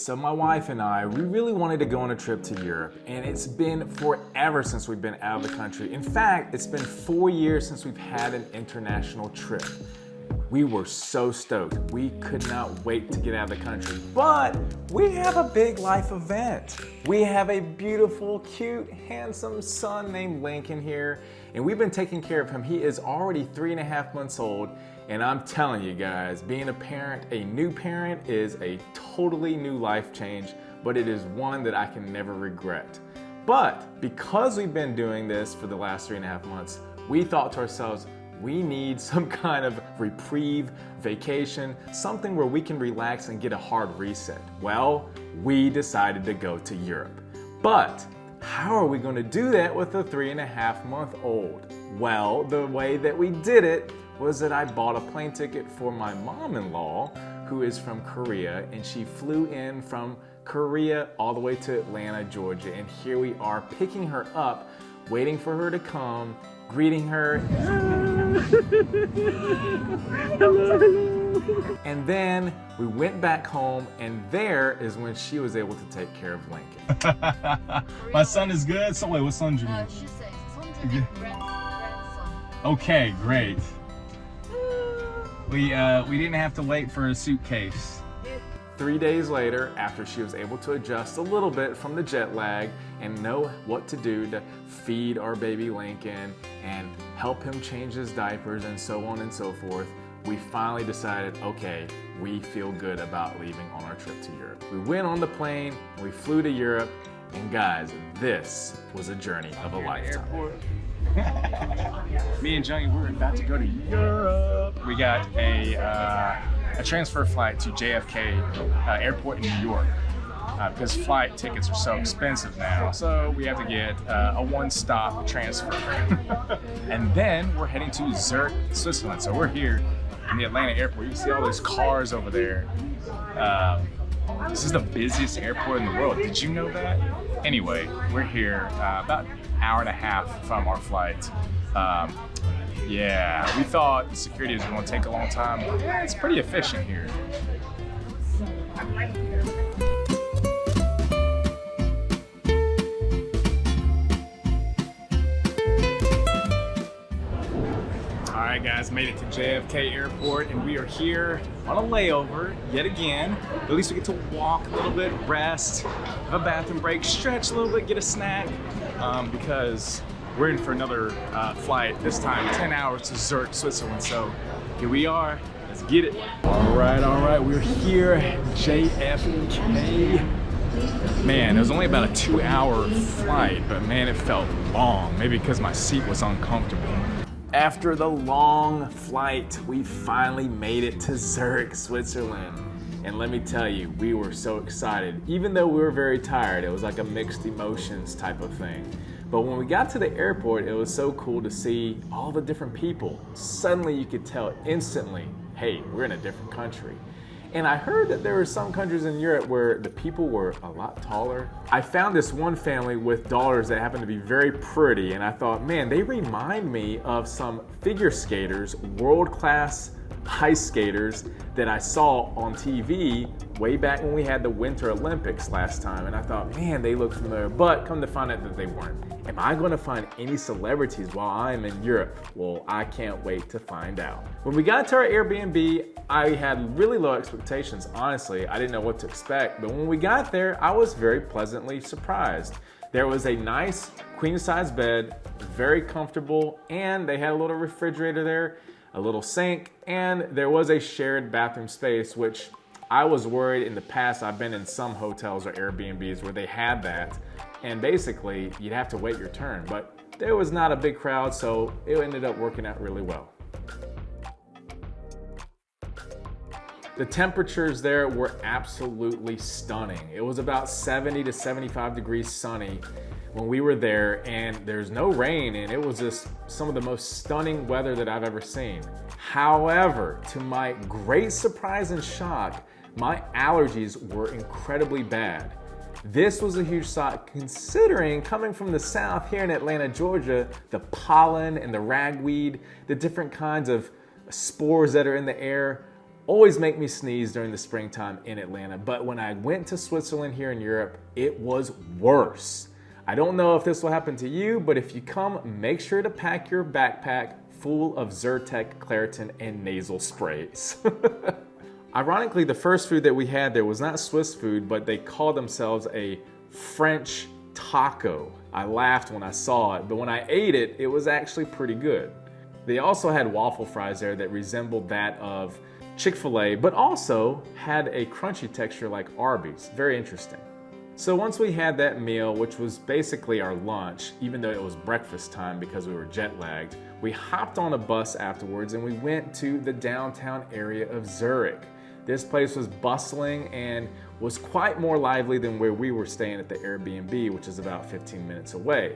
so my wife and I, we really wanted to go on a trip to Europe, and it's been forever since we've been out of the country. In fact, it's been 4 years since we've had an international trip. We were so stoked. We could not wait to get out of the country. But we have a big life event. We have a beautiful, cute, handsome son named Lincoln here, and we've been taking care of him. He is already 3.5 months old, and I'm telling you guys, being a parent, a new parent, is a totally new life change, but it is one that I can never regret. But because we've been doing this for the last 3.5 months, we thought to ourselves, we need some kind of reprieve, vacation, something where we can relax and get a hard reset. Well, we decided to go to Europe. But how are we going to do that with a 3.5-month-old? Well, the way that we did it was that I bought a plane ticket for my mom-in-law, who is from Korea, and she flew in from Korea all the way to Atlanta, Georgia. And here we are picking her up, waiting for her to come, greeting her. And then we went back home, and there is when she was able to take care of Lincoln. My son is good. So wait, what son do you mean? She says grandson. Okay, great. We didn't have to wait for a suitcase. 3 days later, after she was able to adjust a little bit from the jet lag and know what to do to feed our baby Lincoln and help him change his diapers and so on and so forth, we finally decided, okay, we feel good about leaving on our trip to Europe. We went on the plane, we flew to Europe, and guys, this was a journey of a lifetime. Me and Johnny, we're about to go to Europe. We got a transfer flight to JFK Airport in New York because flight tickets are so expensive now. So we have to get a one-stop transfer. And then we're heading to Zurich, Switzerland. So we're here in the Atlanta airport. You can see all those cars over there. This is the busiest airport in the world. Did you know that? Anyway, we're here about an hour and a half from our flight. Yeah, we thought the security was going to take a long time, but yeah, it's pretty efficient here. All right, guys, made it to JFK Airport, and we are here on a layover yet again. At least we get to walk a little bit, rest, have a bathroom break, stretch a little bit, get a snack, because we're in for another flight, this time 10 hours to Zurich, Switzerland. So here we are, let's get it. All right, we're here, JFK. Man, it was only about a 2-hour flight, but man, it felt long, maybe because my seat was uncomfortable. After the long flight, we finally made it to Zurich, Switzerland. And let me tell you, we were so excited. Even though we were very tired, it was like a mixed emotions type of thing. But when we got to the airport, it was so cool to see all the different people. Suddenly you could tell instantly, hey, we're in a different country. And I heard that there were some countries in Europe where the people were a lot taller. I found this one family with daughters that happened to be very pretty, and I thought, man, they remind me of some figure skaters, world-class ice skaters that I saw on TV way back when we had the Winter Olympics last time, and I thought, man, they look familiar, but come to find out that they weren't. Am I going to find any celebrities while I'm in Europe? Well, I can't wait to find out. When we got to our Airbnb, I had really low expectations. Honestly, I didn't know what to expect, but when we got there, I was very pleasantly surprised. There was a nice queen-size bed, very comfortable, and they had a little refrigerator there, a little sink, and there was a shared bathroom space, which I was worried in the past. I've been in some hotels or Airbnbs where they had that, and basically you'd have to wait your turn, but there was not a big crowd, so it ended up working out really well. The temperatures there were absolutely stunning. It was about 70 to 75 degrees sunny when we were there, and there's no rain, and it was just some of the most stunning weather that I've ever seen. However, to my great surprise and shock, my allergies were incredibly bad. This was a huge shock considering coming from the south here in Atlanta, Georgia, the pollen and the ragweed, the different kinds of spores that are in the air, always make me sneeze during the springtime in Atlanta. But when I went to Switzerland here in Europe, it was worse. I don't know if this will happen to you, but if you come, make sure to pack your backpack full of Zyrtec, Claritin, and nasal sprays. Ironically, the first food that we had there was not Swiss food, but they called themselves a French taco. I laughed when I saw it, but when I ate it, it was actually pretty good. They also had waffle fries there that resembled that of Chick-fil-A, but also had a crunchy texture like Arby's. Very interesting. So once we had that meal, which was basically our lunch, even though it was breakfast time because we were jet lagged, we hopped on a bus afterwards and we went to the downtown area of Zurich. This place was bustling and was quite more lively than where we were staying at the Airbnb, which is about 15 minutes away.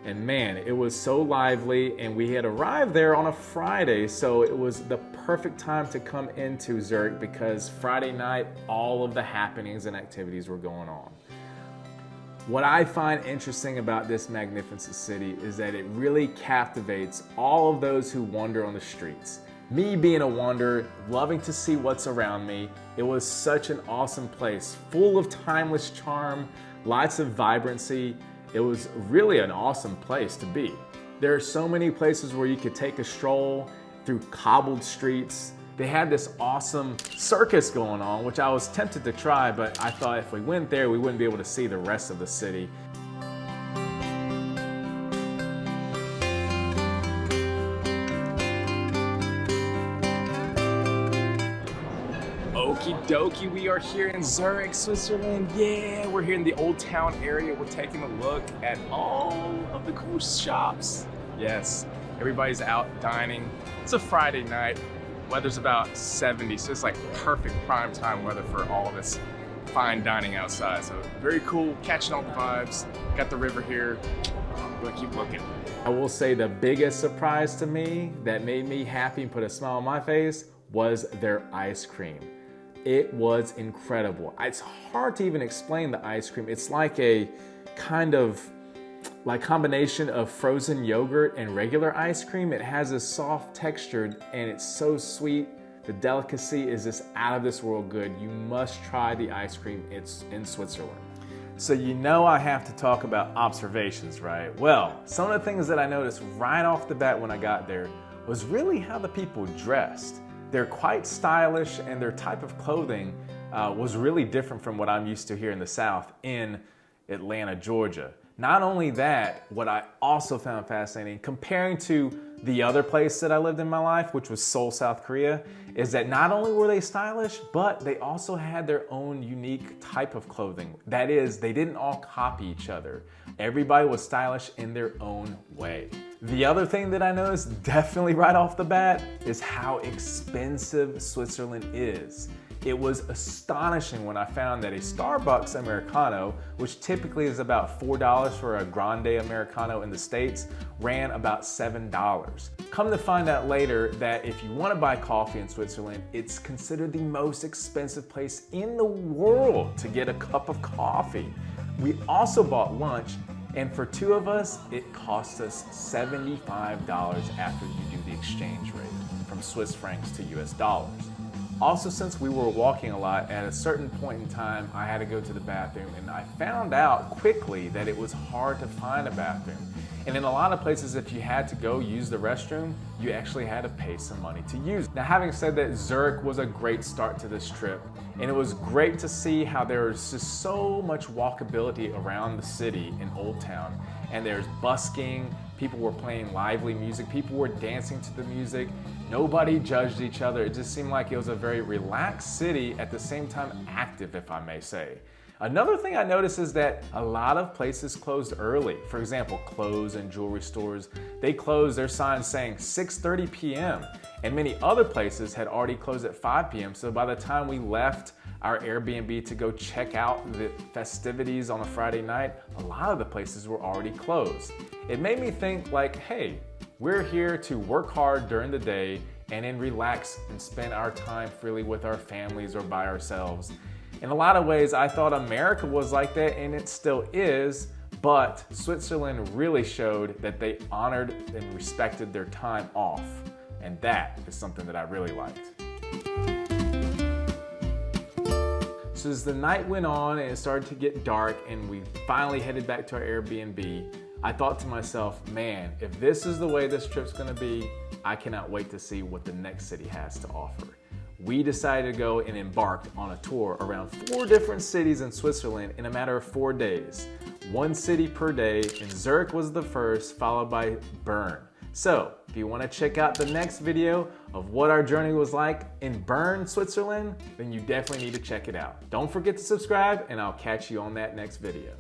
And man, it was so lively, and we had arrived there on a Friday, so it was the perfect time to come into Zurich because Friday night, all of the happenings and activities were going on. What I find interesting about this magnificent city is that it really captivates all of those who wander on the streets. Me being a wanderer, loving to see what's around me, it was such an awesome place, full of timeless charm, lots of vibrancy. It was really an awesome place to be. There are so many places where you could take a stroll through cobbled streets. They had this awesome circus going on, which I was tempted to try, but I thought if we went there, we wouldn't be able to see the rest of the city. Okie dokie, we are here in Zurich, Switzerland. Yeah, we're here in the old town area. We're taking a look at all of the cool shops. Yes, everybody's out dining. It's a Friday night. Weather's about 70, so it's like perfect prime time weather for all of this fine dining outside. So very cool, catching all the vibes. Got the river here. We'll keep looking. I will say the biggest surprise to me that made me happy and put a smile on my face was their ice cream. It was incredible. It's hard to even explain the ice cream. It's like a kind of combination of frozen yogurt and regular ice cream. It has a soft texture and it's so sweet. The delicacy is just out of this world good. You must try the ice cream. It's in Switzerland. So you know I have to talk about observations, right? Well, some of the things that I noticed right off the bat when I got there was really how the people dressed. They're quite stylish, and their type of clothing was really different from what I'm used to here in the South in Atlanta, Georgia. Not only that, what I also found fascinating, comparing to the other place that I lived in my life, which was Seoul, South Korea, is that not only were they stylish, but they also had their own unique type of clothing. That is, they didn't all copy each other. Everybody was stylish in their own way. The other thing that I noticed definitely right off the bat is how expensive Switzerland is. It was astonishing when I found that a Starbucks Americano, which typically is about $4 for a Grande Americano in the States, ran about $7. Come to find out later that if you want to buy coffee in Switzerland, it's considered the most expensive place in the world to get a cup of coffee. We also bought lunch, and for two of us, it cost us $75 after you do the exchange rate from Swiss francs to US dollars. Also, since we were walking a lot, at a certain point in time, I had to go to the bathroom, and I found out quickly that it was hard to find a bathroom. And in a lot of places, if you had to go use the restroom, you actually had to pay some money to use. Now, having said that, Zurich was a great start to this trip, and it was great to see how there's just so much walkability around the city in Old Town. And there's busking, people were playing lively music, people were dancing to the music. Nobody judged each other. It just seemed like it was a very relaxed city, at the same time active, if I may say. Another thing I noticed is that a lot of places closed early. For example, clothes and jewelry stores, they closed their signs saying 6:30 p.m. And many other places had already closed at 5 p.m. So by the time we left our Airbnb to go check out the festivities on a Friday night, a lot of the places were already closed. It made me think like, hey, we're here to work hard during the day and then relax and spend our time freely with our families or by ourselves. In a lot of ways, I thought America was like that, and it still is, but Switzerland really showed that they honored and respected their time off, and that is something that I really liked. So as the night went on and it started to get dark and we finally headed back to our Airbnb, I thought to myself, man, if this is the way this trip's gonna be, I cannot wait to see what the next city has to offer. We decided to go and embarked on a tour around 4 different cities in Switzerland in a matter of 4 days. 1 city per day, and Zurich was the first, followed by Bern. So, if you want to check out the next video of what our journey was like in Bern, Switzerland, then you definitely need to check it out. Don't forget to subscribe, and I'll catch you on that next video.